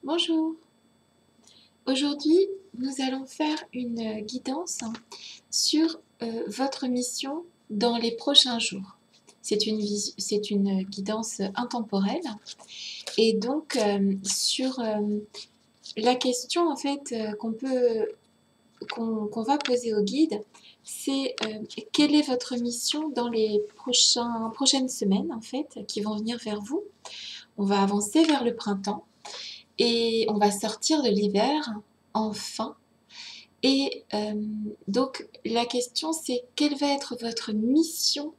Bonjour. Aujourd'hui, nous allons faire une guidance sur votre mission dans les prochains jours. C'est une guidance intemporelle et donc sur la question en fait qu'on va poser au guide, c'est quelle est votre mission dans les prochaines semaines en fait qui vont venir vers vous. On va avancer vers le printemps. Et on va sortir de l'hiver, enfin. Et donc, la question, c'est quelle va être votre mission,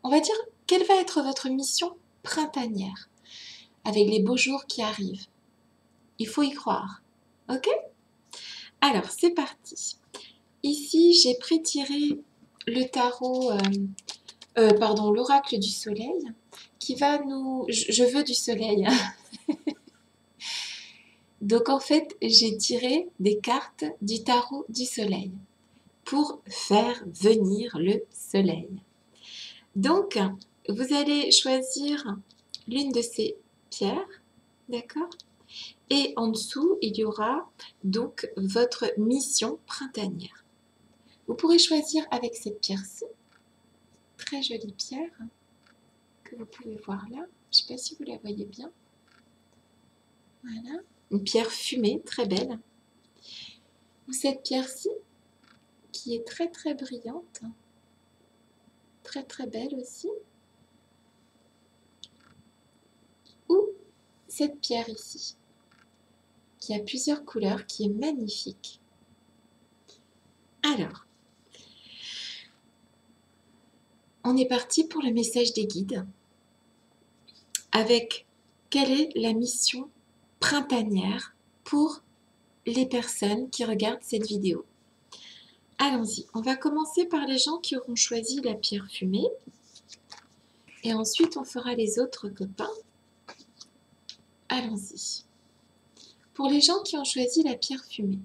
on va dire, quelle va être votre mission printanière, avec les beaux jours qui arrivent. Il faut y croire. Ok? Alors, c'est parti. Ici, j'ai prétiré le tarot, l'oracle du soleil, qui va nous... Je veux du soleil. Donc en fait, j'ai tiré des cartes du tarot du soleil pour faire venir le soleil. Donc, vous allez choisir l'une de ces pierres, d'accord? Et en dessous, il y aura donc votre mission printanière. Vous pourrez choisir avec cette pierre-ci, très jolie pierre, que vous pouvez voir là. Je ne sais pas si vous la voyez bien. Voilà, une pierre fumée, très belle. Ou cette pierre-ci, qui est très très brillante, très très belle aussi. Ou cette pierre ici, qui a plusieurs couleurs, qui est magnifique. Alors, on est parti pour le message des guides, avec quelle est la mission printanière pour les personnes qui regardent cette vidéo. Allons-y, on va commencer par les gens qui auront choisi la pierre fumée, et ensuite on fera les autres copains. Allons-y. Pour les gens qui ont choisi la pierre fumée,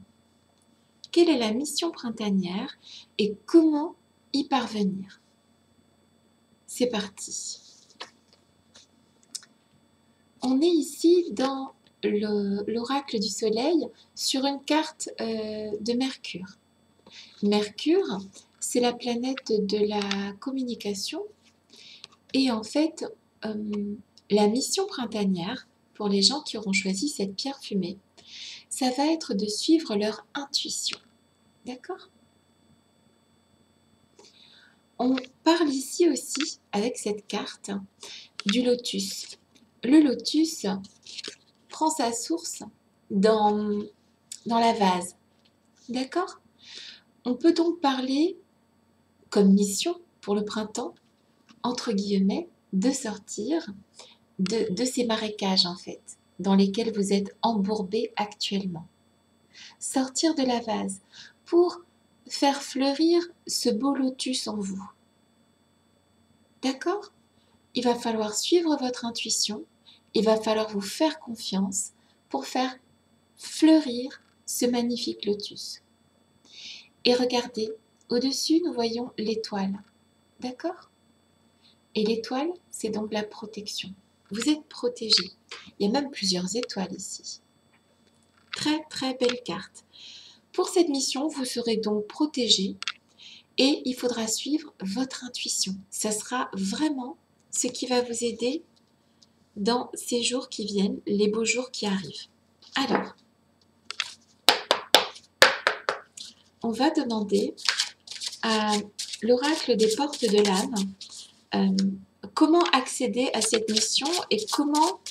quelle est la mission printanière et comment y parvenir? C'est parti. On est ici dans l'oracle du soleil sur une carte de Mercure. Mercure, c'est la planète de la communication et en fait, la mission printanière pour les gens qui auront choisi cette pierre fumée, ça va être de suivre leur intuition. D'accord? On parle ici aussi, avec cette carte, du lotus. Le lotus prend sa source dans la vase. D'accord? On peut donc parler, comme mission pour le printemps, entre guillemets, de sortir de ces marécages, en fait, dans lesquels vous êtes embourbés actuellement. Sortir de la vase pour faire fleurir ce beau lotus en vous. D'accord? Il va falloir suivre votre intuition, il va falloir vous faire confiance pour faire fleurir ce magnifique lotus. Et regardez, au-dessus, nous voyons l'étoile. D'accord? Et l'étoile, c'est donc la protection. Vous êtes protégé. Il y a même plusieurs étoiles ici. Très, très belle carte. Pour cette mission, vous serez donc protégé et il faudra suivre votre intuition. Ça sera vraiment ce qui va vous aider dans ces jours qui viennent, les beaux jours qui arrivent. Alors, on va demander à l'oracle des portes de l'âme comment accéder à cette mission et comment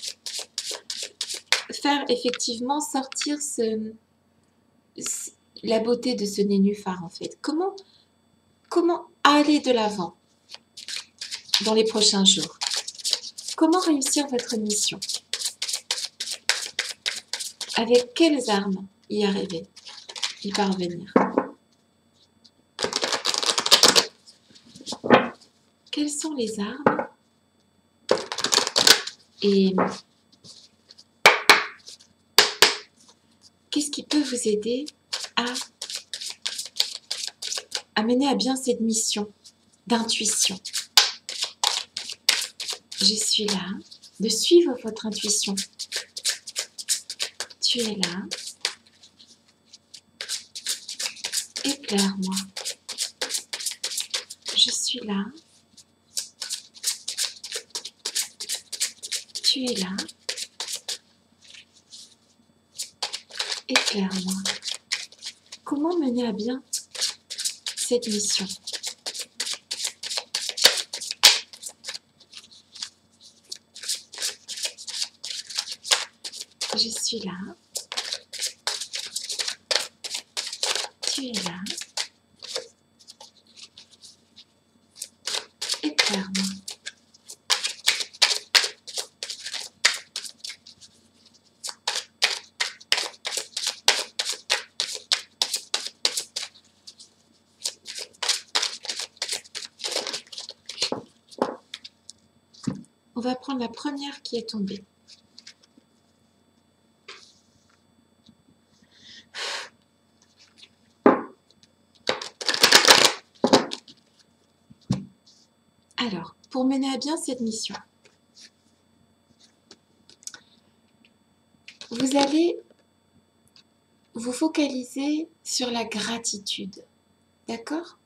faire effectivement sortir la beauté de ce nénuphar en fait. Comment aller de l'avant dans les prochains jours? Comment réussir votre mission? Avec quelles armes y arriver, y parvenir? Quelles sont les armes? Et qu'est-ce qui peut vous aider à mener à bien cette mission d'intuition? Je suis là, de suivre votre intuition. Tu es là. Éclaire-moi. Je suis là. Tu es là. Éclaire-moi. Comment mener à bien cette mission? Je suis là. Tu es là. Éclaire-moi. On va prendre la première qui est tombée. Alors, pour mener à bien cette mission, vous allez vous focaliser sur la gratitude, d'accord?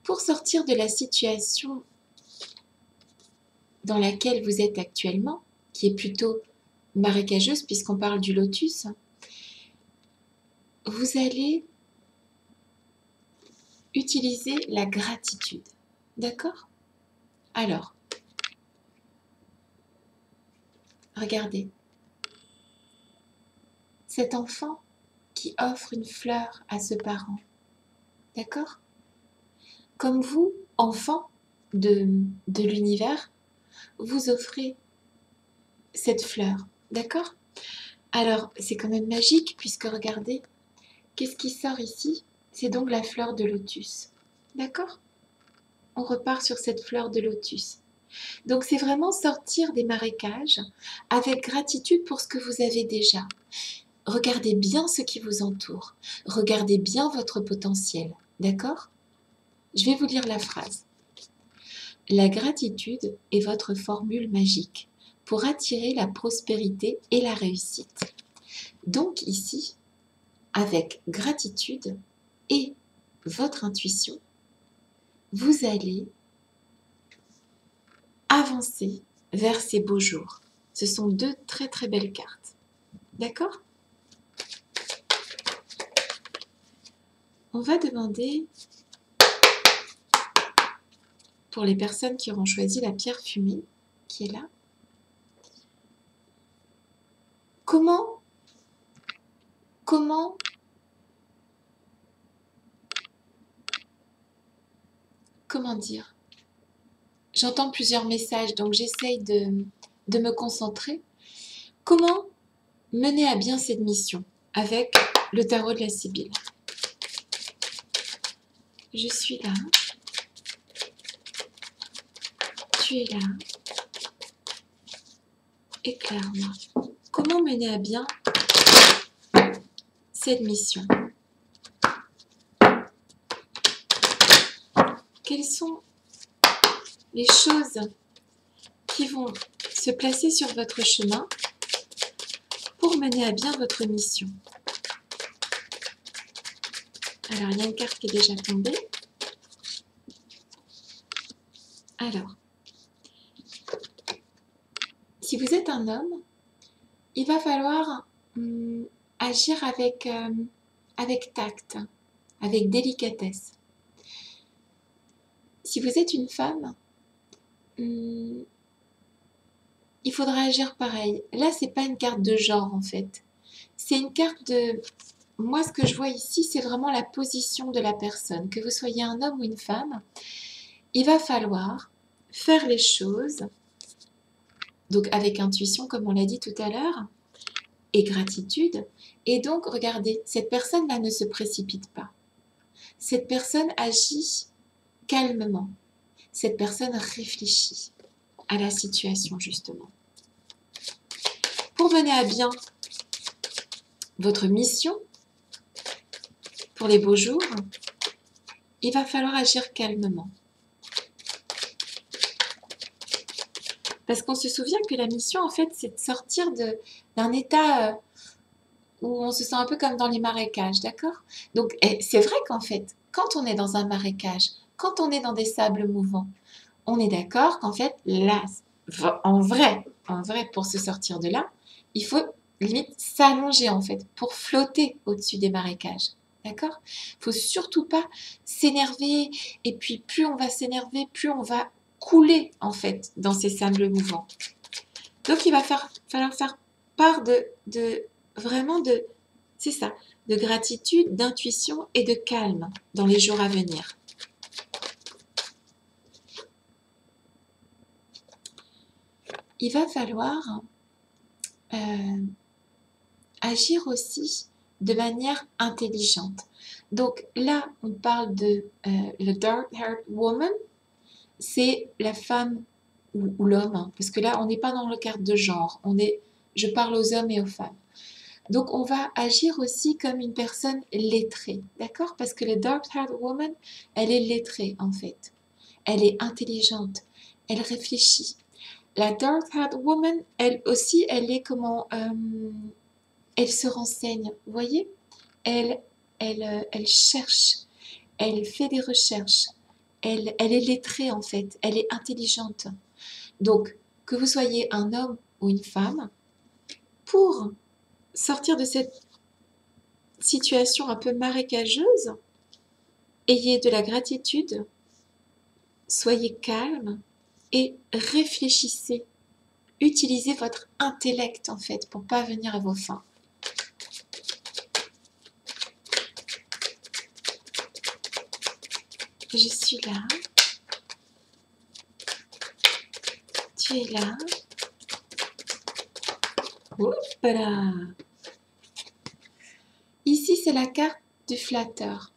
Pour sortir de la situation dans laquelle vous êtes actuellement, qui est plutôt marécageuse puisqu'on parle du lotus, vous allez utiliser la gratitude, d'accord? Alors, regardez, cet enfant qui offre une fleur à ce parent, d'accord? Comme vous, enfant de l'univers, vous offrez cette fleur, d'accord? Alors, c'est quand même magique puisque regardez, qu'est-ce qui sort ici? C'est donc la fleur de lotus, d'accord? On repart sur cette fleur de lotus. Donc, c'est vraiment sortir des marécages avec gratitude pour ce que vous avez déjà. Regardez bien ce qui vous entoure. Regardez bien votre potentiel, d'accord? Je vais vous lire la phrase. La gratitude est votre formule magique pour attirer la prospérité et la réussite. Donc ici, avec gratitude et votre intuition, vous allez avancer vers ces beaux jours. Ce sont deux très très belles cartes. D'accord? On va demander, pour les personnes qui auront choisi la pierre fumée, qui est là, comment dire? J'entends plusieurs messages, donc j'essaye de me concentrer. Comment mener à bien cette mission avec le tarot de la Sibylle? Je suis là. Tu es là. Éclaire-moi. Comment mener à bien cette mission? Quelles sont les choses qui vont se placer sur votre chemin pour mener à bien votre mission? Alors, il y a une carte qui est déjà tombée. Alors, si vous êtes un homme, il va falloir agir avec tact, avec délicatesse. Si vous êtes une femme, il faudra agir pareil. Là, c'est pas une carte de genre en fait. C'est une carte de... Moi, ce que je vois ici, c'est vraiment la position de la personne. Que vous soyez un homme ou une femme, il va falloir faire les choses, donc avec intuition, comme on l'a dit tout à l'heure, et gratitude. Et donc, regardez, cette personne-là ne se précipite pas. Cette personne agit calmement. Cette personne réfléchit à la situation, justement. Pour mener à bien votre mission, pour les beaux jours, il va falloir agir calmement. Parce qu'on se souvient que la mission, en fait, c'est de sortir d'un état où on se sent un peu comme dans les marécages, d'accord? Donc, c'est vrai qu'en fait, quand on est dans un marécage, quand on est dans des sables mouvants, on est d'accord qu'en fait, là, en vrai, pour se sortir de là, il faut limite s'allonger en fait, pour flotter au-dessus des marécages. D'accord? Il ne faut surtout pas s'énerver, et puis plus on va s'énerver, plus on va couler en fait dans ces sables mouvants. Donc il va falloir faire part vraiment de, c'est ça, de gratitude, d'intuition et de calme dans les jours à venir. Il va falloir agir aussi de manière intelligente. Donc là, on parle de le dark-haired woman, c'est la femme ou l'homme, hein, parce que là, on n'est pas dans le cadre de genre, je parle aux hommes et aux femmes. Donc, on va agir aussi comme une personne lettrée, d'accord? Parce que le dark-haired woman, elle est lettrée, en fait. Elle est intelligente, elle réfléchit. La dark-haired woman, elle aussi, elle est comment... elle se renseigne, vous voyez? Elle cherche, elle fait des recherches, elle est lettrée, en fait, elle est intelligente. Donc, que vous soyez un homme ou une femme, pour sortir de cette situation un peu marécageuse, ayez de la gratitude, soyez calme et réfléchissez. Utilisez votre intellect en fait pour pas venir à vos fins. Je suis là. Tu es là. Oups là. Ici, c'est la carte du flatteur.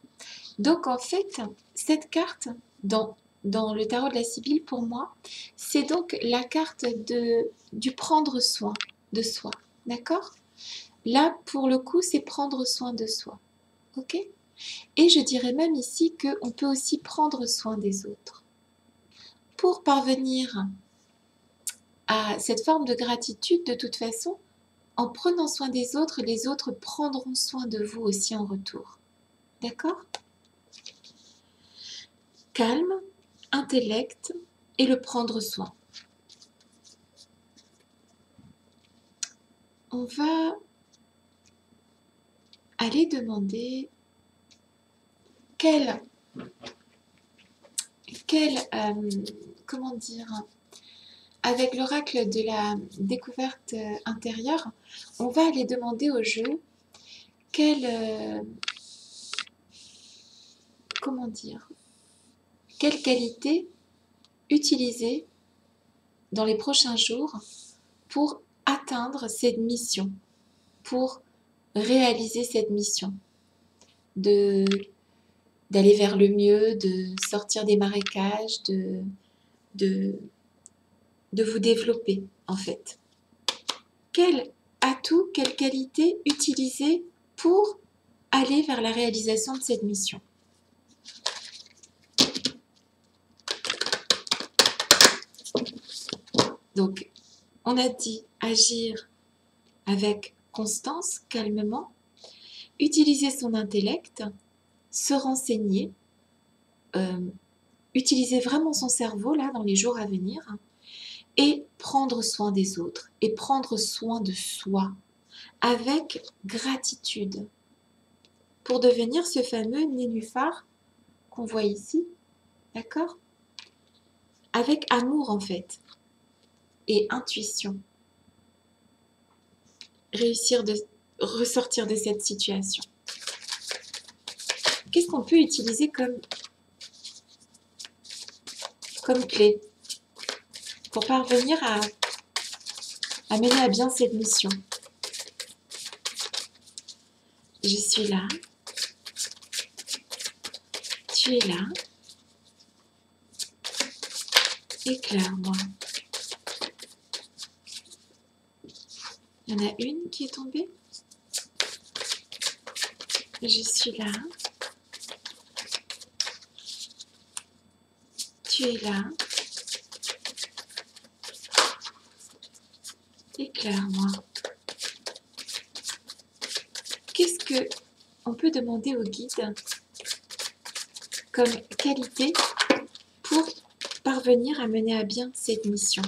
Donc, en fait, cette carte, dans le tarot de la Sibylle, pour moi, c'est donc la carte du prendre soin de soi. D'accord? Là, pour le coup, c'est prendre soin de soi. Ok? Et je dirais même ici qu'on peut aussi prendre soin des autres. Pour parvenir à cette forme de gratitude, de toute façon, en prenant soin des autres, les autres prendront soin de vous aussi en retour. D'accord? Calme, intellect et le prendre soin. On va aller demander comment dire, avec l'oracle de la découverte intérieure, on va aller demander au jeu comment dire, quelle qualité utiliser dans les prochains jours pour atteindre cette mission, pour réaliser cette mission, d'aller vers le mieux, de sortir des marécages, de vous développer en fait. Quel atout, quelle qualité utiliser pour aller vers la réalisation de cette mission? Donc, on a dit agir avec constance, calmement, utiliser son intellect, se renseigner, utiliser vraiment son cerveau là dans les jours à venir et prendre soin des autres et prendre soin de soi avec gratitude pour devenir ce fameux nénuphar qu'on voit ici, d'accord? Avec amour en fait et intuition. Réussir de ressortir de cette situation. Qu'est-ce qu'on peut utiliser comme clé pour parvenir à mener à bien cette mission? Je suis là. Tu es là. Éclaire-moi. Il y en a une qui est tombée. Je suis là. Tu es là. Éclaire-moi. que on peut demander au guide comme qualité pour parvenir à mener à bien cette mission?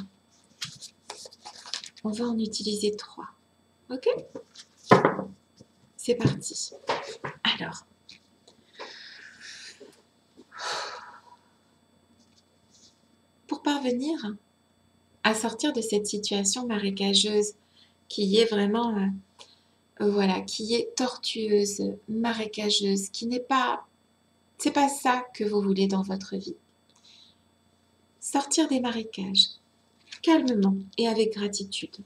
On va en utiliser 3. Ok? C'est parti. Alors, pour parvenir à sortir de cette situation marécageuse qui est vraiment, voilà, qui est tortueuse, marécageuse, qui n'est pas, c'est pas ça que vous voulez dans votre vie. Sortir des marécages, calmement et avec gratitude.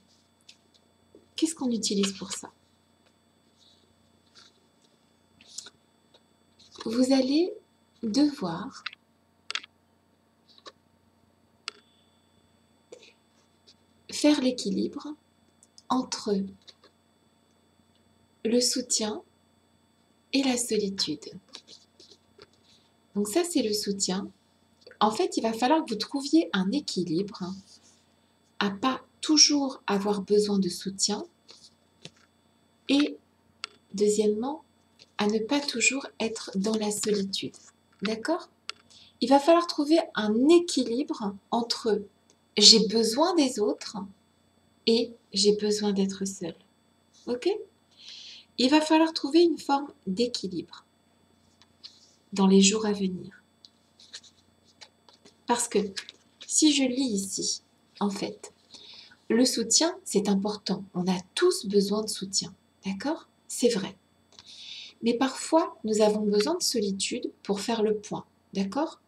Qu'est-ce qu'on utilise pour ça? Vous allez devoir faire l'équilibre entre le soutien et la solitude. Donc ça, c'est le soutien. En fait, il va falloir que vous trouviez un équilibre à pas toujours avoir besoin de soutien et deuxièmement, à ne pas toujours être dans la solitude. D'accord? Il va falloir trouver un équilibre entre j'ai besoin des autres et j'ai besoin d'être seule. Ok? Il va falloir trouver une forme d'équilibre dans les jours à venir. Parce que si je lis ici, en fait, le soutien, c'est important. On a tous besoin de soutien. D'accord? C'est vrai. Mais parfois, nous avons besoin de solitude pour faire le point. D'accord?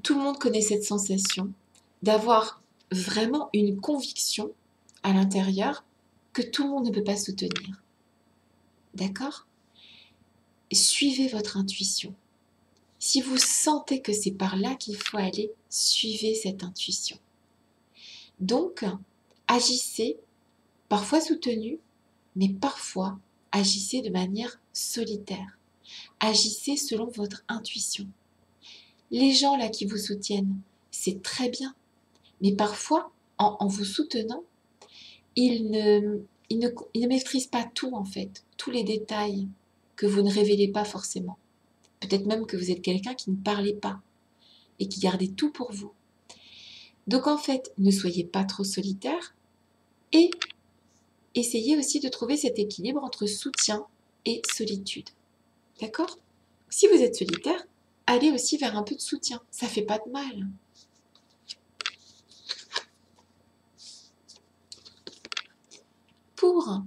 Tout le monde connaît cette sensation d'avoir vraiment une conviction à l'intérieur que tout le monde ne peut pas soutenir. D'accord? Suivez votre intuition. Si vous sentez que c'est par là qu'il faut aller, suivez cette intuition. Donc, agissez, parfois soutenu, mais parfois agissez de manière solitaire. Agissez selon votre intuition. Les gens là qui vous soutiennent, c'est très bien, mais parfois, en vous soutenant, ils ne maîtrisent pas tout en fait, tous les détails que vous ne révélez pas forcément. Peut-être même que vous êtes quelqu'un qui ne parlait pas et qui gardait tout pour vous. Donc en fait, ne soyez pas trop solitaire et essayez aussi de trouver cet équilibre entre soutien et solitude. D'accord? Si vous êtes solitaire, allez aussi vers un peu de soutien. Ça ne fait pas de mal. Pour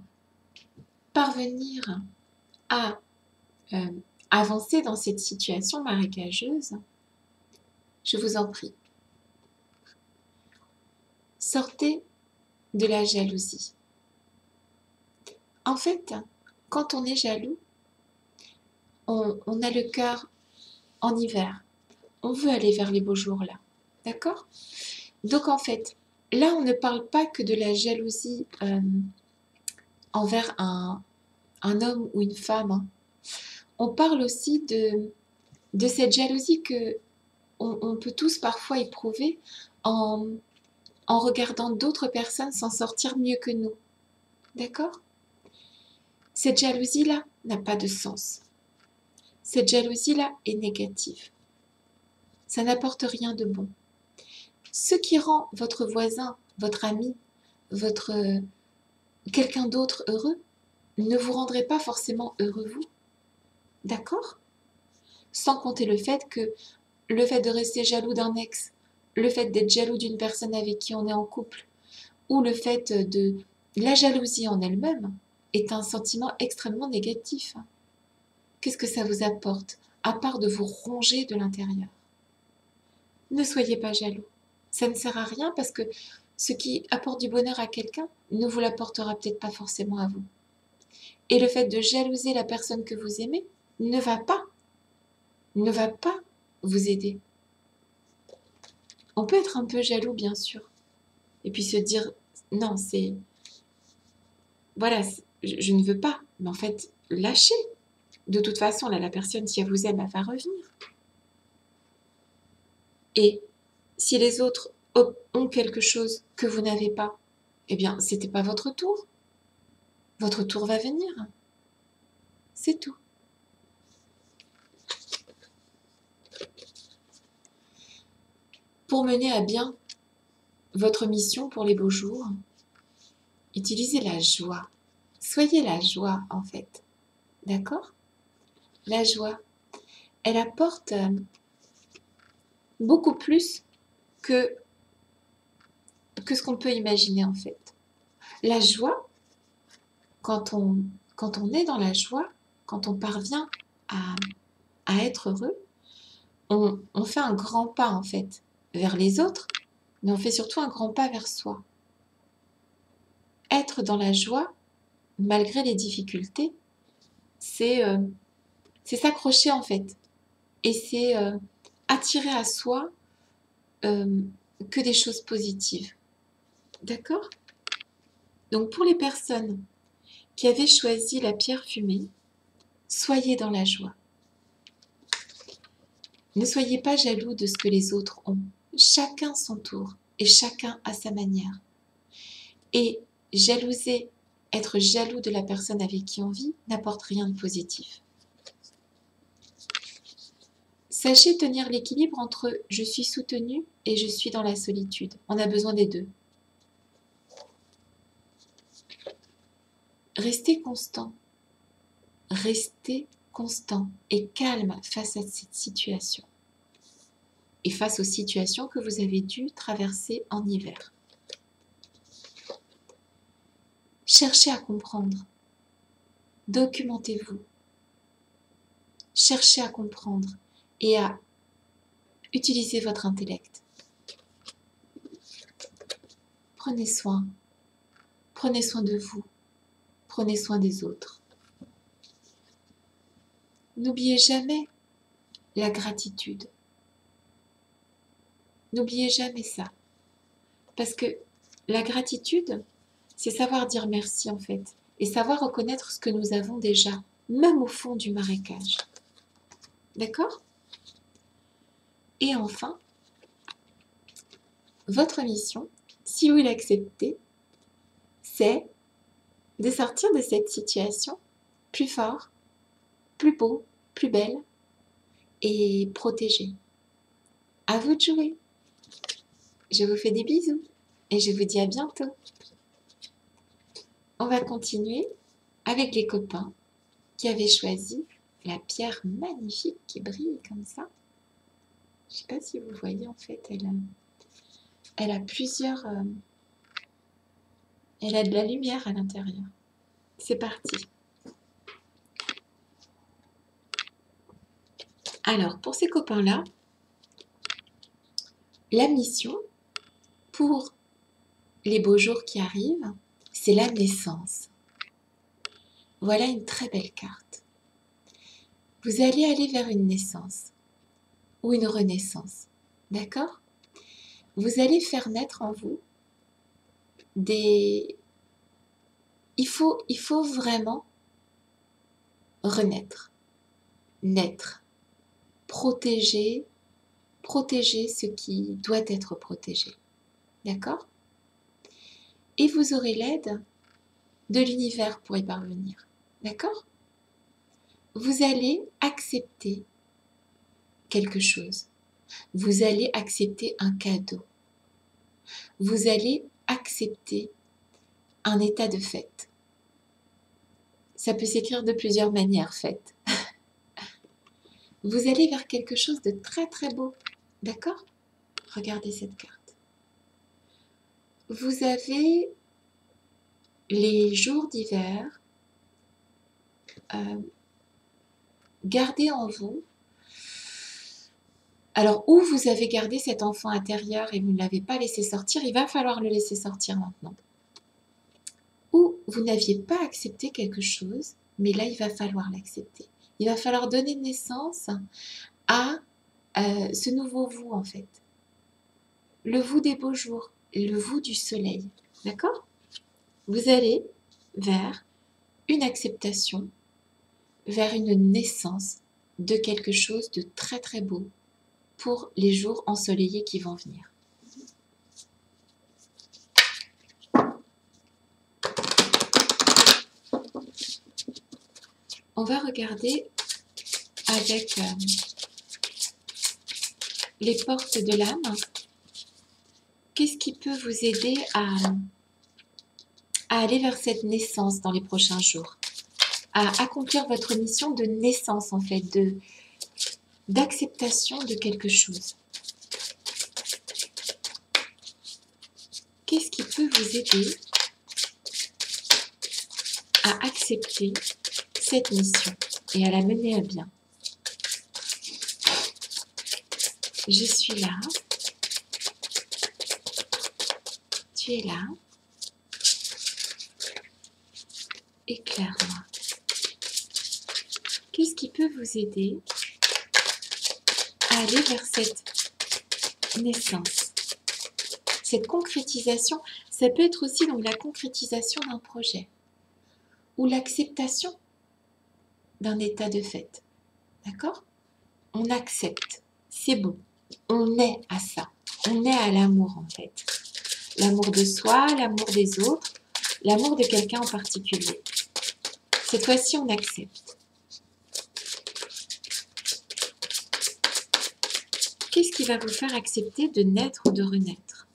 parvenir à avancer dans cette situation marécageuse, je vous en prie, sortez de la jalousie. En fait, quand on est jaloux, on a le cœur en hiver. On veut aller vers les beaux jours là. D'accord? Donc en fait, là on ne parle pas que de la jalousie envers un homme ou une femme. Hein. On parle aussi de cette jalousie que on peut tous parfois éprouver en regardant d'autres personnes s'en sortir mieux que nous. D'accord? Cette jalousie-là n'a pas de sens. Cette jalousie-là est négative. Ça n'apporte rien de bon. Ce qui rend votre voisin, votre ami, quelqu'un d'autre heureux, ne vous rendrait pas forcément heureux vous. D'accord? Sans compter le fait de rester jaloux d'un ex, le fait d'être jaloux d'une personne avec qui on est en couple, ou le fait de la jalousie en elle-même est un sentiment extrêmement négatif. Qu'est-ce que ça vous apporte, à part de vous ronger de l'intérieur? Ne soyez pas jaloux. Ça ne sert à rien parce que ce qui apporte du bonheur à quelqu'un ne vous l'apportera peut-être pas forcément à vous. Et le fait de jalouser la personne que vous aimez ne va pas vous aider. On peut être un peu jaloux, bien sûr, et puis se dire, non, voilà, je ne veux pas, mais en fait, lâchez. De toute façon, là, la personne, si elle vous aime, elle va revenir. Et si les autres ont quelque chose que vous n'avez pas, eh bien, c'était pas votre tour. Votre tour va venir. C'est tout. Pour mener à bien votre mission pour les beaux jours, utilisez la joie. Soyez la joie, en fait. D'accord? La joie, elle apporte beaucoup plus que ce qu'on peut imaginer, en fait. La joie, quand on est dans la joie, quand on parvient à être heureux, on fait un grand pas, en fait, vers les autres, mais on fait surtout un grand pas vers soi. Être dans la joie, malgré les difficultés, c'est s'accrocher, en fait. Et c'est attirer à soi que des choses positives. D'accord? Donc pour les personnes qui avaient choisi la pierre fumée, soyez dans la joie. Ne soyez pas jaloux de ce que les autres ont. Chacun son tour et chacun à sa manière. Et jalouser, être jaloux de la personne avec qui on vit n'apporte rien de positif. Sachez tenir l'équilibre entre je suis soutenu et je suis dans la solitude. On a besoin des deux. Restez constant. Restez constant et calme face à cette situation. Et face aux situations que vous avez dû traverser en hiver. Cherchez à comprendre. Documentez-vous. Cherchez à comprendre et à utiliser votre intellect. Prenez soin. Prenez soin de vous. Prenez soin des autres. N'oubliez jamais la gratitude. N'oubliez jamais ça. Parce que la gratitude, c'est savoir dire merci en fait. Et savoir reconnaître ce que nous avons déjà, même au fond du marécage. D'accord? Et enfin, votre mission, si vous l'acceptez, c'est de sortir de cette situation plus fort, plus beau, plus belle et protégé. À vous de jouer. Je vous fais des bisous et je vous dis à bientôt. On va continuer avec les copains qui avaient choisi la pierre magnifique qui brille comme ça. Je ne sais pas si vous voyez, en fait, elle a plusieurs... elle a de la lumière à l'intérieur. C'est parti. Alors, pour ces copains-là, la mission pour les beaux jours qui arrivent, c'est la naissance. Voilà une très belle carte. Vous allez aller vers une naissance ou une renaissance. D'accord? Vous allez faire naître en vous des... Il faut vraiment renaître, naître, protéger ce qui doit être protégé. D'accord? Et vous aurez l'aide de l'univers pour y parvenir. D'accord? Vous allez accepter quelque chose. Vous allez accepter un cadeau. Vous allez accepter un état de fait. Ça peut s'écrire de plusieurs manières, fête. Vous allez vers quelque chose de très très beau. D'accord? Regardez cette carte. Vous avez les jours d'hiver. Gardez en vous. Alors, où vous avez gardé cet enfant intérieur et vous ne l'avez pas laissé sortir, il va falloir le laisser sortir maintenant. Ou vous n'aviez pas accepté quelque chose, mais là, il va falloir l'accepter. Il va falloir donner naissance à ce nouveau vous, en fait. Le vous des beaux jours, le vous du soleil. D'accord? Vous allez vers une acceptation, vers une naissance de quelque chose de très très beau pour les jours ensoleillés qui vont venir. On va regarder avec les portes de l'âme. Qu'est-ce qui peut vous aider à aller vers cette naissance dans les prochains jours, à accomplir votre mission de naissance en fait, d'acceptation de quelque chose. Qu'est-ce qui peut vous aider à accepter cette mission et à la mener à bien? Je suis là. Tu es là. Éclaire-moi. Qu'est-ce qui peut vous aider à aller vers cette naissance, cette concrétisation? Ça peut être aussi donc la concrétisation d'un projet ou l'acceptation d'un état de fait. D'accord? On accepte, c'est bon. On est à ça. On est à l'amour en fait. L'amour de soi, l'amour des autres, l'amour de quelqu'un en particulier. Cette fois-ci, on accepte. Qu'est-ce qui va vous faire accepter de naître ou de renaître?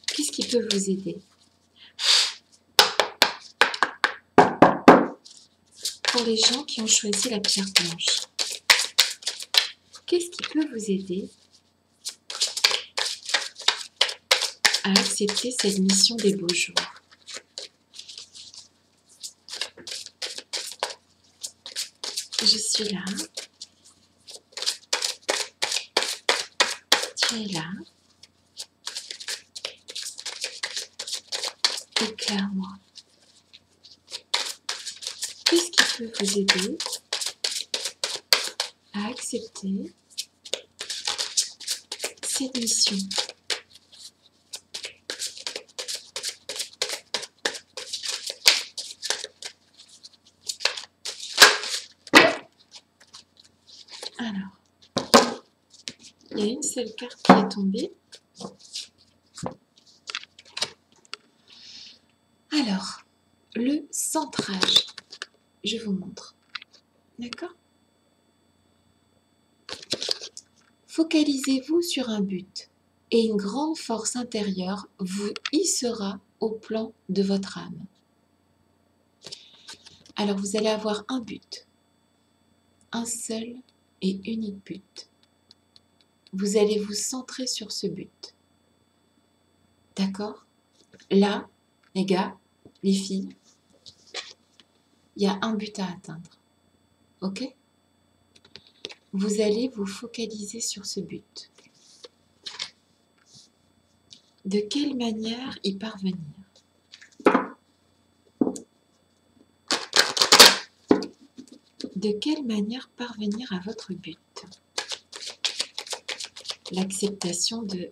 Qu'est-ce qui peut vous aider? Pour les gens qui ont choisi la pierre blanche, qu'est-ce qui peut vous aider à accepter cette mission des beaux jours? Je suis là. Tu es là. Éclaire-moi. Qu'est-ce qui peut vous aider à accepter cette mission? Alors, il y a une seule carte qui est tombée. Alors, le centrage, je vous montre. D'accord? Focalisez-vous sur un but et une grande force intérieure vous hissera au plan de votre âme. Alors, vous allez avoir un but, un seul et unique but. Vous allez vous centrer sur ce but. D'accord? Là, les gars, les filles, il y a un but à atteindre. Ok? Vous allez vous focaliser sur ce but. De quelle manière y parvenir? De quelle manière parvenir à votre but? L'acceptation d'une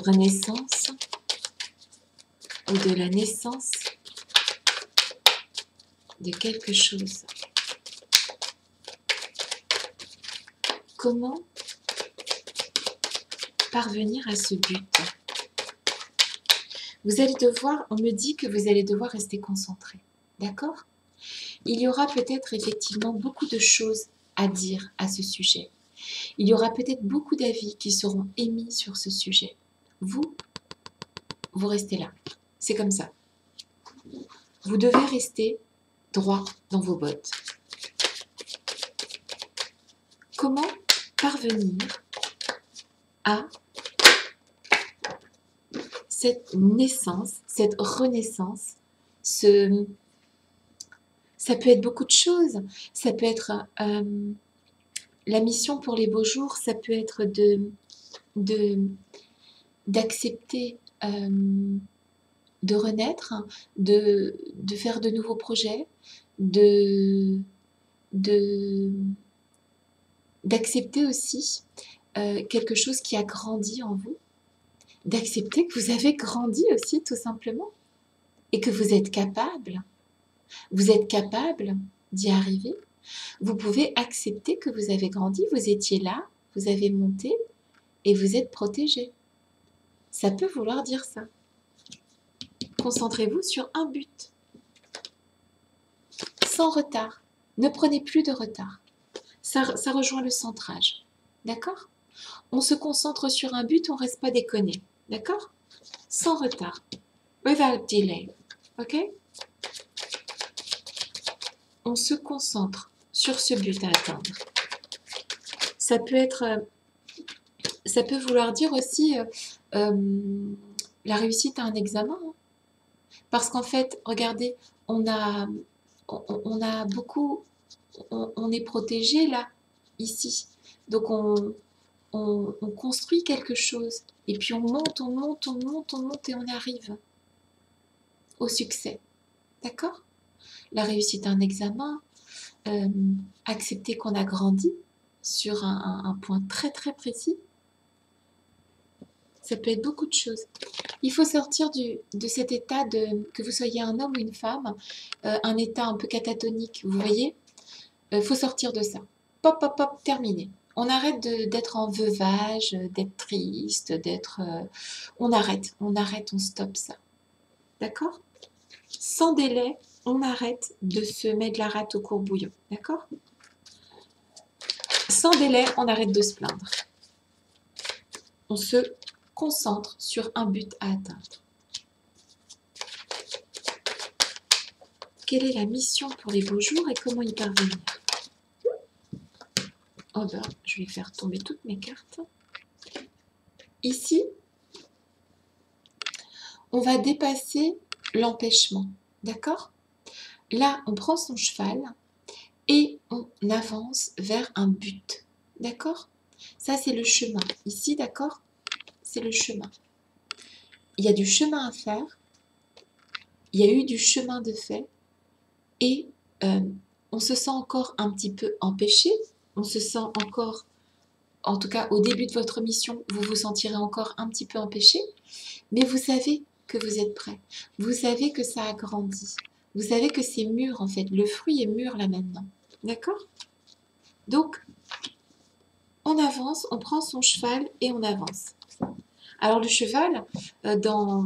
renaissance ou de la naissance de quelque chose. Comment parvenir à ce but? Vous allez devoir, on me dit que vous allez devoir rester concentré, d'accord? Il y aura peut-être effectivement beaucoup de choses à dire à ce sujet. Il y aura peut-être beaucoup d'avis qui seront émis sur ce sujet. Vous restez là. C'est comme ça. Vous devez rester droit dans vos bottes. Comment parvenir à cette naissance, cette renaissance, ça peut être beaucoup de choses. Ça peut être la mission pour les beaux jours, ça peut être d'accepter de renaître, de faire de nouveaux projets, d'accepter aussi quelque chose qui a grandi en vous, d'accepter que vous avez grandi aussi tout simplement et que vous êtes capable d'y arriver. Vous pouvez accepter que vous avez grandi, vous étiez là, vous avez monté et vous êtes protégé. Ça peut vouloir dire ça. Concentrez-vous sur un but. Sans retard. Ne prenez plus de retard. Ça rejoint le centrage. D'accord? On se concentre sur un but, on ne reste pas déconné. D'accord? Sans retard. Without delay. Ok? On se concentre sur ce but à atteindre. Ça peut vouloir dire aussi la réussite à un examen. Hein. Parce qu'en fait, regardez, on a beaucoup, on est protégé là, ici. Donc on construit quelque chose. Et puis on monte, on monte, on monte, on monte et on arrive au succès. D'accord? La réussite à un examen, accepter qu'on a grandi sur un point très très précis. Ça peut être beaucoup de choses. Il faut sortir de cet état que vous soyez un homme ou une femme, un état un peu catatonique, vous voyez? Il faut sortir de ça. Pop, pop, pop, terminé. On arrête d'être en veuvage, d'être triste, on arrête, on stoppe ça. D'accord? Sans délai, on arrête de se mettre la rate au courbouillon. D'accord? Sans délai, on arrête de se plaindre. On se concentre sur un but à atteindre. Quelle est la mission pour les beaux jours et comment y parvenir? Oh ben, je vais faire tomber toutes mes cartes. Ici, on va dépasser l'empêchement. D'accord? Là, on prend son cheval et on avance vers un but. D'accord? Ça, c'est le chemin. Ici, d'accord? C'est le chemin. Il y a du chemin à faire. Il y a eu du chemin de fait. Et on se sent encore un petit peu empêché. On se sent encore, en tout cas au début de votre mission, vous vous sentirez encore un petit peu empêché. Mais vous savez que vous êtes prêt. Vous savez que ça a grandi. Vous savez que c'est mûr en fait. Le fruit est mûr là maintenant. D'accord? Donc, on avance, on prend son cheval et on avance. Alors le cheval, dans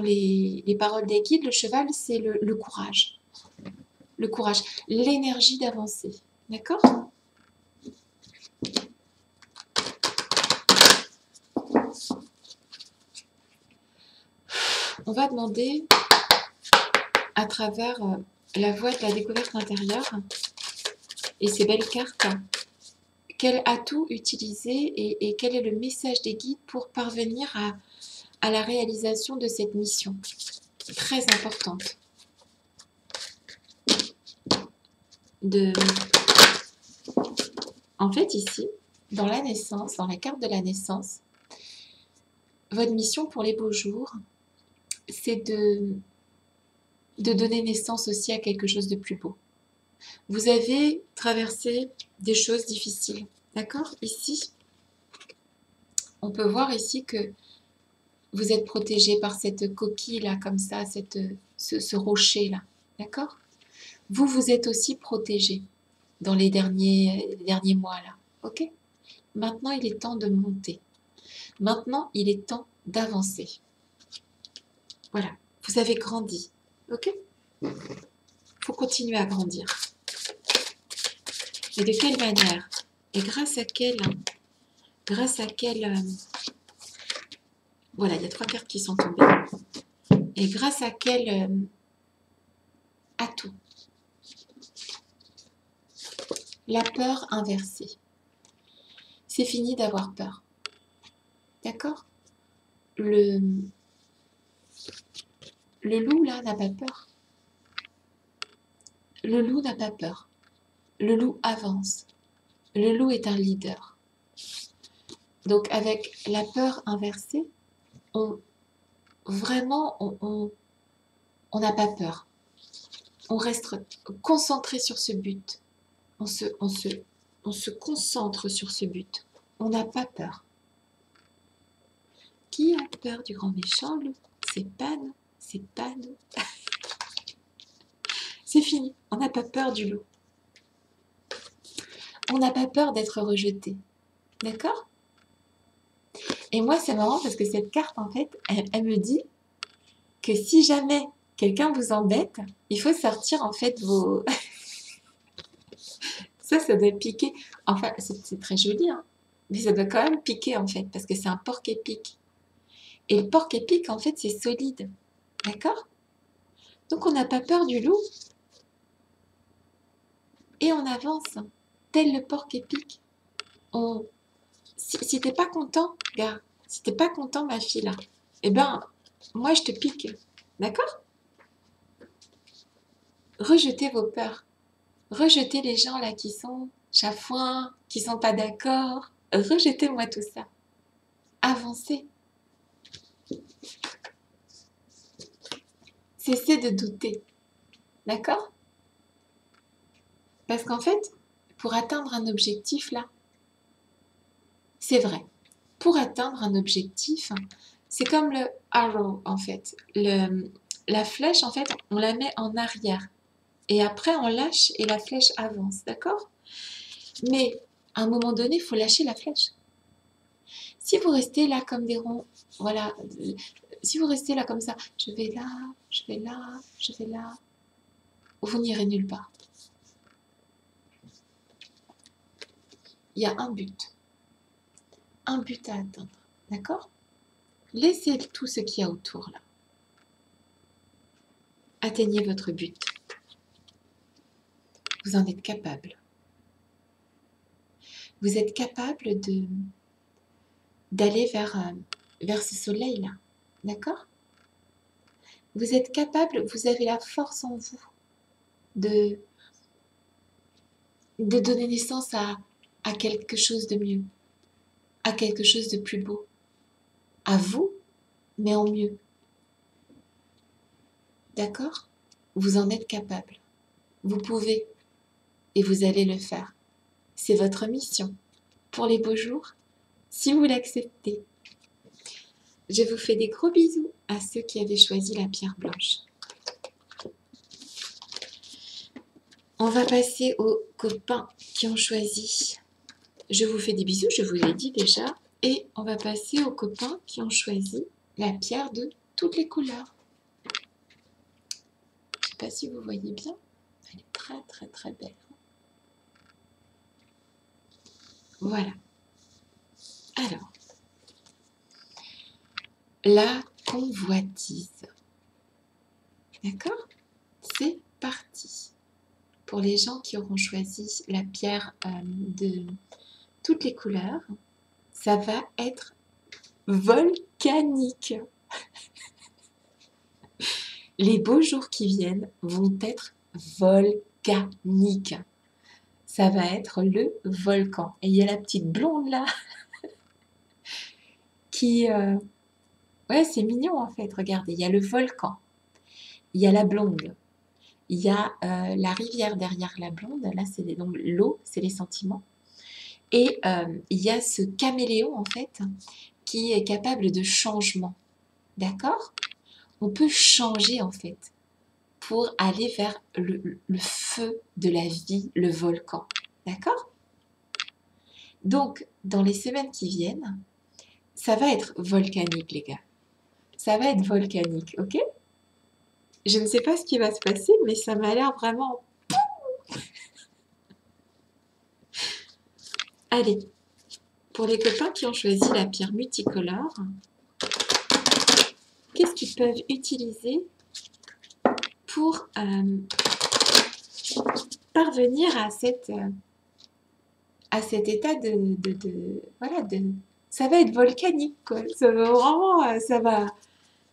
les paroles des guides, le cheval c'est le courage. Le courage, l'énergie d'avancer. D'accord? On va demander à travers la voie de la découverte intérieure et ces belles cartes, quel atout utiliser et quel est le message des guides pour parvenir à la réalisation de cette mission très importante. En fait, ici, dans la naissance, dans la carte de la naissance, votre mission pour les beaux jours, c'est de donner naissance aussi à quelque chose de plus beau. Vous avez traversé des choses difficiles, d'accord? Ici, on peut voir ici que vous êtes protégé par cette coquille-là, comme ça, ce rocher-là, d'accord? Vous êtes aussi protégé dans les derniers mois-là, ok? Maintenant, il est temps de monter. Maintenant, il est temps d'avancer. Voilà, vous avez grandi, ok? Il faut continuer à grandir. Et de quelle manière? Et grâce à quelle... Voilà, il y a 3 cartes qui sont tombées. Et grâce à quel atout? La peur inversée. C'est fini d'avoir peur. D'accord? Le loup, là, n'a pas peur. Le loup n'a pas peur. Le loup avance. Le loup est un leader. Donc, avec la peur inversée, on n'a pas peur. On reste concentré sur ce but. On se concentre sur ce but. On n'a pas peur. Qui a peur du grand méchant loup? C'est pas nous. C'est pas nous. C'est fini. On n'a pas peur du loup. On n'a pas peur d'être rejeté. D'accord? Et moi, c'est marrant parce que cette carte, en fait, elle me dit que si jamais quelqu'un vous embête, il faut sortir en fait vos... Ça doit piquer. Enfin, c'est très joli, hein, mais ça doit quand même piquer en fait, parce que c'est un porc-épic. Et le porc-épic, en fait, c'est solide. D'accord? Donc, on n'a pas peur du loup. Et on avance, tel le porc-épic. Si t'es pas content, gars, si t'es pas content, ma fille, là, eh ben, moi, je te pique. D'accord? Rejetez vos peurs. Rejetez les gens, là, qui sont chafouins, qui sont pas d'accord. Rejetez-moi tout ça. Avancez. Cessez de douter. D'accord? Parce qu'en fait, pour atteindre un objectif, là, c'est vrai. Pour atteindre un objectif, c'est comme le arrow, en fait. La flèche, en fait, on la met en arrière. Et après, on lâche et la flèche avance. D'accord? Mais à un moment donné, il faut lâcher la flèche. Si vous restez là comme des ronds, voilà. Si vous restez là comme ça, je vais là, je vais là, je vais là, vous n'irez nulle part. Il y a un but à atteindre, d'accord? Laissez tout ce qu'il y a autour là. Atteignez votre but. Vous en êtes capable. Vous êtes capable d'aller vers ce soleil là, d'accord? Vous êtes capable, vous avez la force en vous de donner naissance à quelque chose de mieux, à quelque chose de plus beau, à vous, mais en mieux. D'accord? Vous en êtes capable. Vous pouvez et vous allez le faire. C'est votre mission pour les beaux jours, si vous l'acceptez. Je vous fais des gros bisous à ceux qui avaient choisi la pierre blanche. On va passer aux copains qui ont choisi. Je vous fais des bisous, je vous l'ai dit déjà. Et on va passer aux copains qui ont choisi la pierre de toutes les couleurs. Je ne sais pas si vous voyez bien. Elle est très très très belle. Voilà. Alors, la convoitise. D'accord? C'est parti. Pour les gens qui auront choisi la pierre de toutes les couleurs, ça va être volcanique. Les beaux jours qui viennent vont être volcaniques. Ça va être le volcan. Et il y a la petite blonde là qui... Ouais, c'est mignon en fait. Regardez, il y a le volcan. Il y a la blonde. Il y a la rivière derrière la blonde. Là, c'est donc l'eau, c'est les sentiments. Et il y a ce caméléon, en fait, qui est capable de changement. D'accord? On peut changer, en fait, pour aller vers le feu de la vie, le volcan. D'accord? Donc, dans les semaines qui viennent, ça va être volcanique, les gars. Ça va être volcanique, ok? Je ne sais pas ce qui va se passer, mais ça m'a l'air vraiment... Allez, pour les copains qui ont choisi la pierre multicolore, qu'est-ce qu'ils peuvent utiliser pour parvenir à cet état voilà, ça va être volcanique, quoi. Ça va vraiment,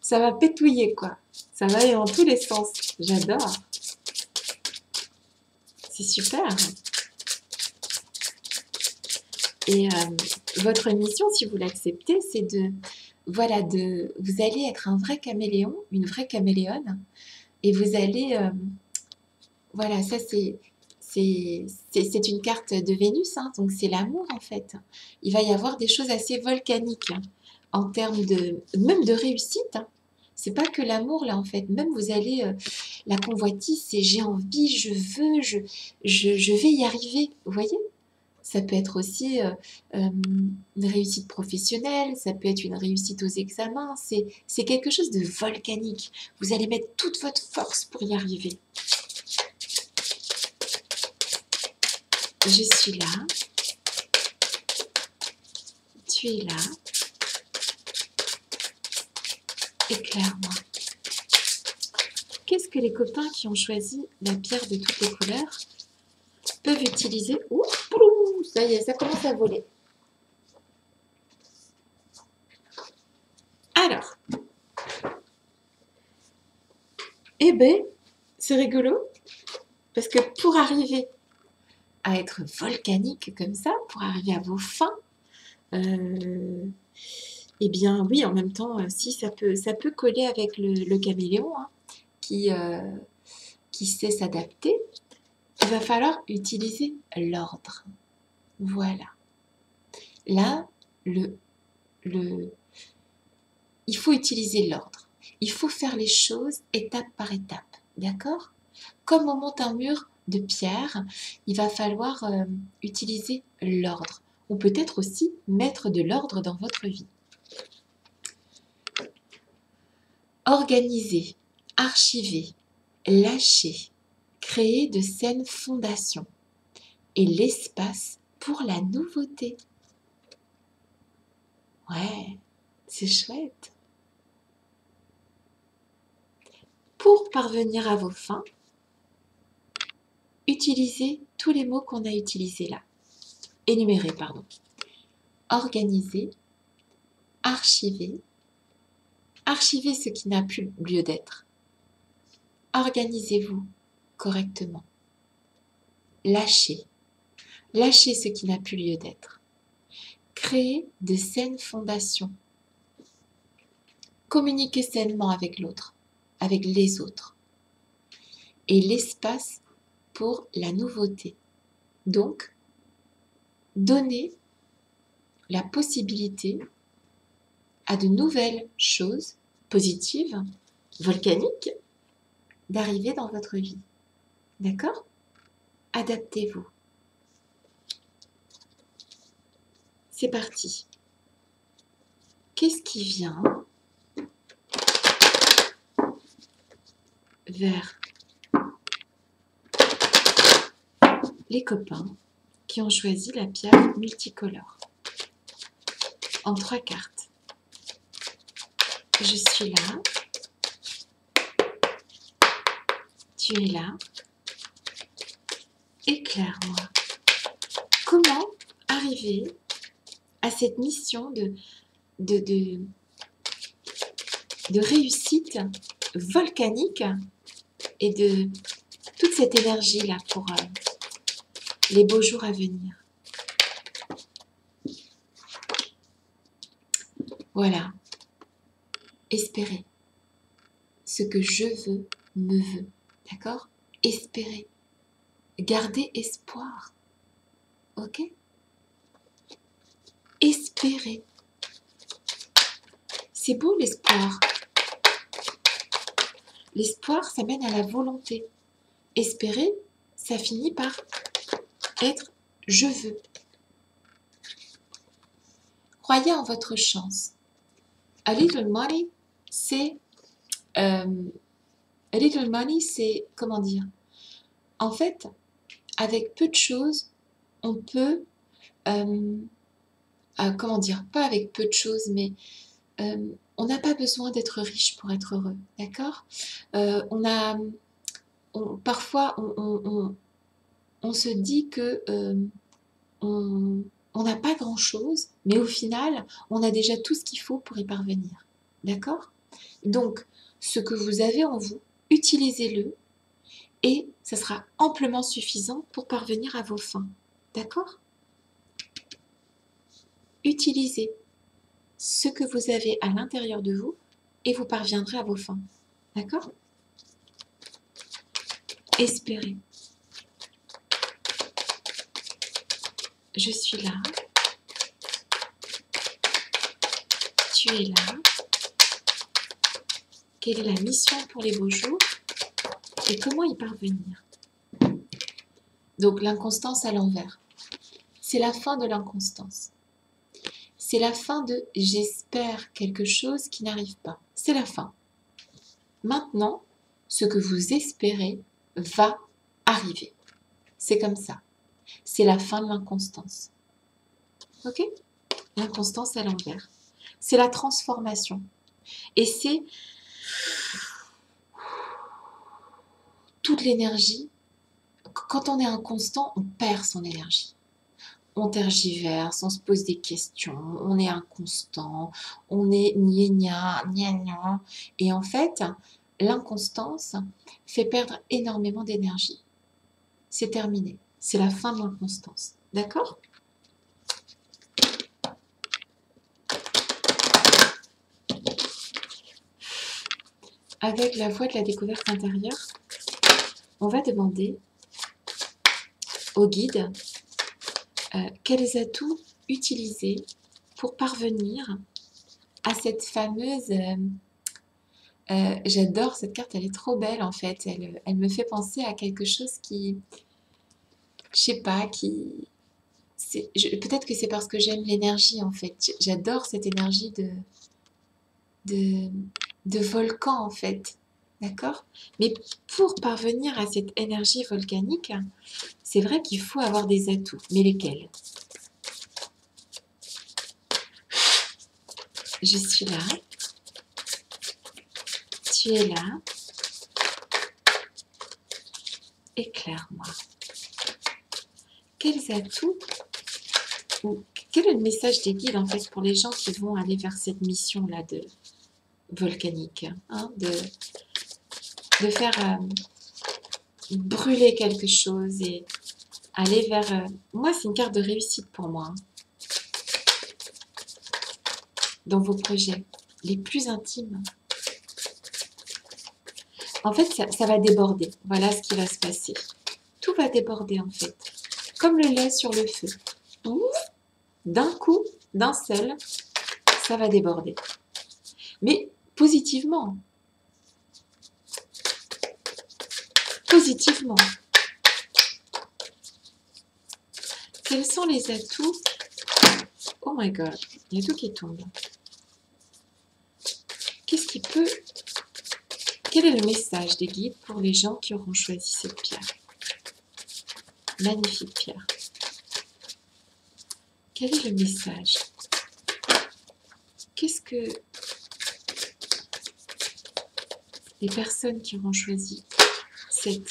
ça va pétouiller, quoi. Ça va aller dans tous les sens. J'adore. C'est super. Et votre mission, si vous l'acceptez, c'est voilà, vous allez être un vrai caméléon, une vraie caméléone, et vous allez, voilà, ça c'est une carte de Vénus, hein, donc c'est l'amour en fait. Il va y avoir des choses assez volcaniques hein, en termes même de réussite. Hein. C'est pas que l'amour là en fait, même vous allez, la convoitise, c'est j'ai envie, je veux, je vais y arriver, vous voyez? Ça peut être aussi une réussite professionnelle, ça peut être une réussite aux examens. C'est quelque chose de volcanique. Vous allez mettre toute votre force pour y arriver. Je suis là. Tu es là. Éclaire-moi. Qu'est-ce que les copains qui ont choisi la pierre de toutes les couleurs peuvent utiliser? Ouh, ça y est, ça commence à voler. Alors, eh ben, c'est rigolo, parce que pour arriver à être volcanique comme ça, pour arriver à vos fins, eh bien oui, en même temps, si ça peut coller avec le caméléon, hein, qui sait s'adapter, il va falloir utiliser l'ordre. Voilà. Là, il faut utiliser l'ordre. Il faut faire les choses étape par étape. D'accord? Comme on monte un mur de pierre, il va falloir utiliser l'ordre. Ou peut-être aussi mettre de l'ordre dans votre vie. Organiser, archiver, lâcher, créer de saines fondations et l'espace pour la nouveauté. Ouais, c'est chouette. Pour parvenir à vos fins, utilisez tous les mots qu'on a utilisés là. Énumérez, pardon. Organiser, archiver, archiver ce qui n'a plus lieu d'être. Organisez-vous correctement. Lâchez, lâchez ce qui n'a plus lieu d'être. Créez de saines fondations. Communiquez sainement avec l'autre, avec les autres. Et l'espace pour la nouveauté. Donc, donnez la possibilité à de nouvelles choses positives, volcaniques, d'arriver dans votre vie. D'accord? Adaptez-vous. C'est parti. Qu'est-ce qui vient vers les copains qui ont choisi la pierre multicolore en 3 cartes? Je suis là. Tu es là. Éclaire-moi. Comment arriver à cette mission de réussite volcanique et de toute cette énergie-là pour les beaux jours à venir? Voilà. Espérez. Ce que je veux, me veut. D'accord? Espérez. Gardez espoir. Ok? Espérez. C'est beau l'espoir. L'espoir, ça mène à la volonté. Espérer, ça finit par être je veux. Croyez en votre chance. A little money, c'est comment dire? En fait, avec peu de choses, on peut comment dire? Pas avec peu de choses, mais on n'a pas besoin d'être riche pour être heureux, d'accord? Parfois, on se dit que on n'a pas grand-chose, mais au final, on a déjà tout ce qu'il faut pour y parvenir, d'accord? Donc, ce que vous avez en vous, utilisez-le et ça sera amplement suffisant pour parvenir à vos fins, d'accord? Utilisez ce que vous avez à l'intérieur de vous et vous parviendrez à vos fins, d'accord? Espérez. Je suis là. Tu es là. Quelle est la mission pour les beaux jours et comment y parvenir? Donc l'inconstance à l'envers. c'est la fin de l'inconstance. C'est la fin de « j'espère quelque chose qui n'arrive pas ». C'est la fin. Maintenant, ce que vous espérez va arriver. C'est comme ça. C'est la fin de l'inconstance. Ok? L'inconstance à l'envers. C'est la transformation. Et c'est toute l'énergie. Quand on est inconstant, on perd son énergie. On tergiverse, on se pose des questions, on est inconstant, on est gna gna. Et en fait, l'inconstance fait perdre énormément d'énergie. C'est terminé. C'est la fin de l'inconstance. D'accord? Avec la voie de la découverte intérieure, on va demander au guide quels atouts utiliser pour parvenir à cette fameuse... j'adore cette carte, elle est trop belle en fait. Elle me fait penser à quelque chose qui... Je sais pas, qui... Peut-être que c'est parce que j'aime l'énergie en fait. J'adore cette énergie de volcan en fait. D'accord? Mais pour parvenir à cette énergie volcanique, c'est vrai qu'il faut avoir des atouts. Mais lesquels? Je suis là. Tu es là. Éclaire-moi. Quels atouts ou quel est le message des guides en fait pour les gens qui vont aller vers cette mission-là de volcanique, hein, de faire brûler quelque chose et aller vers... moi, c'est une carte de réussite pour moi. Hein, dans vos projets les plus intimes. En fait, ça va déborder. Voilà ce qui va se passer. Tout va déborder en fait. Comme le lait sur le feu. D'un coup, d'un seul, ça va déborder. Mais positivement. Positivement. Quels sont les atouts? Oh my god, il y a tout qui tombe. Qu'est-ce qui peut... Quel est le message des guides pour les gens qui auront choisi cette pierre? Magnifique pierre. Quel est le message? Qu'est-ce que les personnes qui auront choisi cette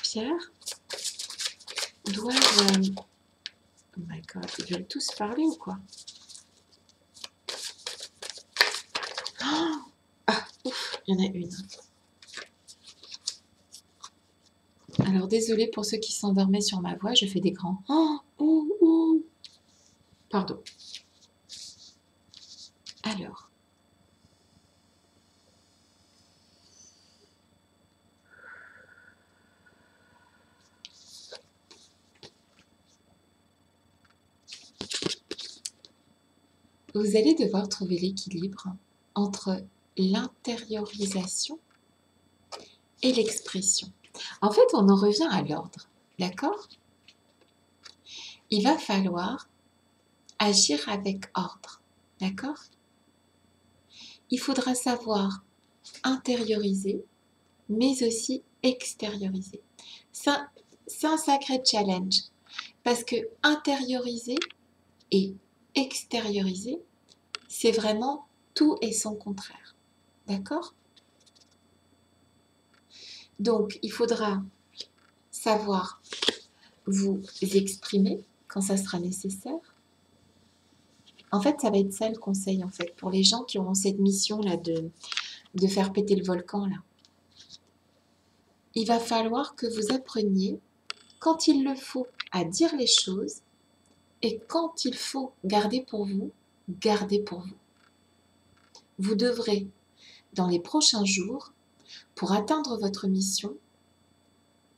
pierre doivent... Oh my god, ils veulent tous parler ou quoi? Oh, ah, ouf, il y en a une. Alors, désolée pour ceux qui s'endormaient sur ma voix, je fais des grands... Oh, oh, oh. Pardon. Alors. Vous allez devoir trouver l'équilibre entre l'intériorisation et l'expression. En fait, on en revient à l'ordre, d'accord? Il va falloir agir avec ordre, d'accord? Il faudra savoir intérioriser, mais aussi extérioriser. C'est un sacré challenge, parce que intérioriser et extérioriser, c'est vraiment tout et son contraire, d'accord? Donc, il faudra savoir vous exprimer quand ça sera nécessaire. En fait, ça va être ça le conseil, en fait, pour les gens qui auront cette mission-là de faire péter le volcan, là. Il va falloir que vous appreniez, quand il le faut, à dire les choses, et quand il faut garder pour vous, gardez pour vous. Vous devrez, dans les prochains jours, pour atteindre votre mission,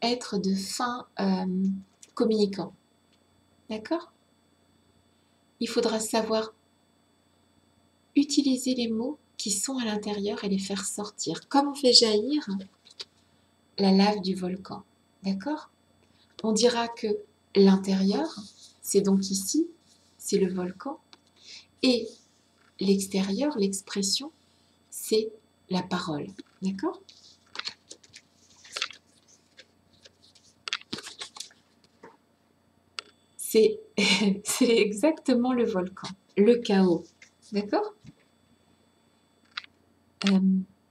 être de fins communicants. D'accord? Il faudra savoir utiliser les mots qui sont à l'intérieur et les faire sortir, comme on fait jaillir la lave du volcan. D'accord? On dira que l'intérieur, c'est donc ici, c'est le volcan. Et l'extérieur, l'expression, c'est la parole. D'accord? C'est exactement le volcan, le chaos. D'accord?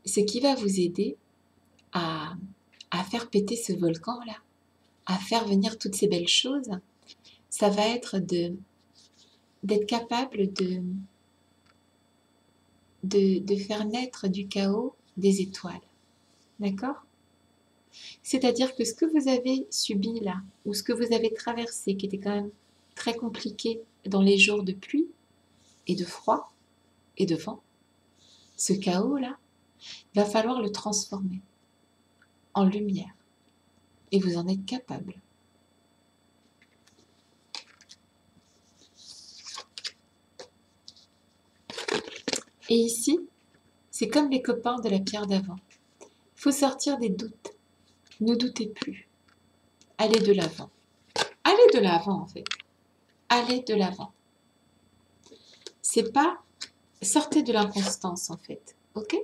Ce qui va vous aider à faire péter ce volcan-là, à faire venir toutes ces belles choses, ça va être d'être capable de faire naître du chaos des étoiles. D'accord? C'est-à-dire que ce que vous avez subi là, ou ce que vous avez traversé, qui était quand même très compliqué dans les jours de pluie et de froid et de vent, ce chaos-là, va falloir le transformer en lumière. Et vous en êtes capable. Et ici, c'est comme les copains de la pierre d'avant. Il faut sortir des doutes. Ne doutez plus. Allez de l'avant. Allez de l'avant, en fait. Allez de l'avant. C'est pas... Sortez de l'inconstance, en fait. Ok?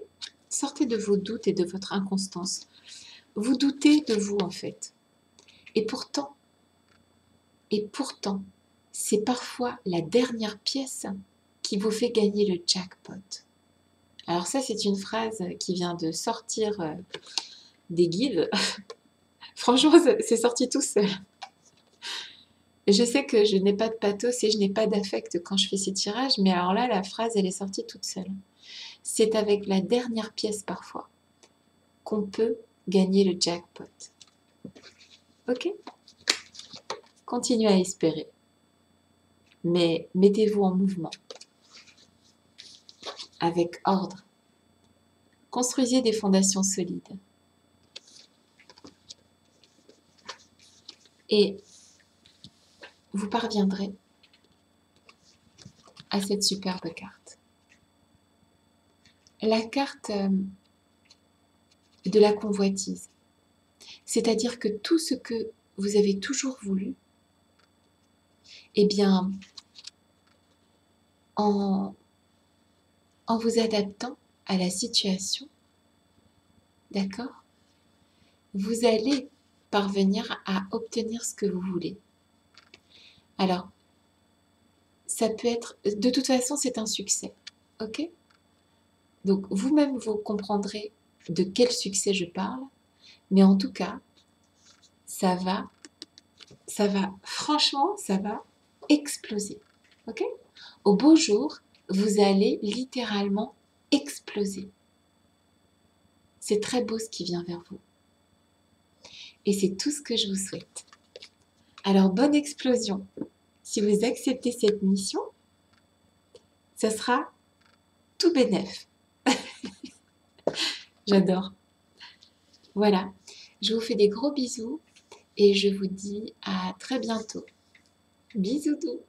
Sortez de vos doutes et de votre inconstance. Vous doutez de vous, en fait. Et pourtant, c'est parfois la dernière pièce qui vous fait gagner le jackpot. Alors ça, c'est une phrase qui vient de sortir des guides. Franchement, c'est sorti tout seul. Je sais que je n'ai pas de pathos et je n'ai pas d'affect quand je fais ces tirages, mais alors là, la phrase, elle est sortie toute seule. C'est avec la dernière pièce parfois qu'on peut gagner le jackpot. Ok? Continuez à espérer. Mais mettez-vous en mouvement. Avec ordre. Construisez des fondations solides. Et vous parviendrez à cette superbe carte. La carte de la convoitise. C'est-à-dire que tout ce que vous avez toujours voulu, eh bien, en vous adaptant à la situation, d'accord, vous allez parvenir à obtenir ce que vous voulez. Alors, ça peut être... De toute façon, c'est un succès, ok? Donc, vous-même, vous comprendrez de quel succès je parle, mais en tout cas, franchement, ça va exploser, ok? Au beau jour, vous allez littéralement exploser. C'est très beau ce qui vient vers vous. Et c'est tout ce que je vous souhaite. Alors, bonne explosion. Si vous acceptez cette mission, ça sera tout bénef. J'adore. Voilà. Je vous fais des gros bisous et je vous dis à très bientôt. Bisous doux.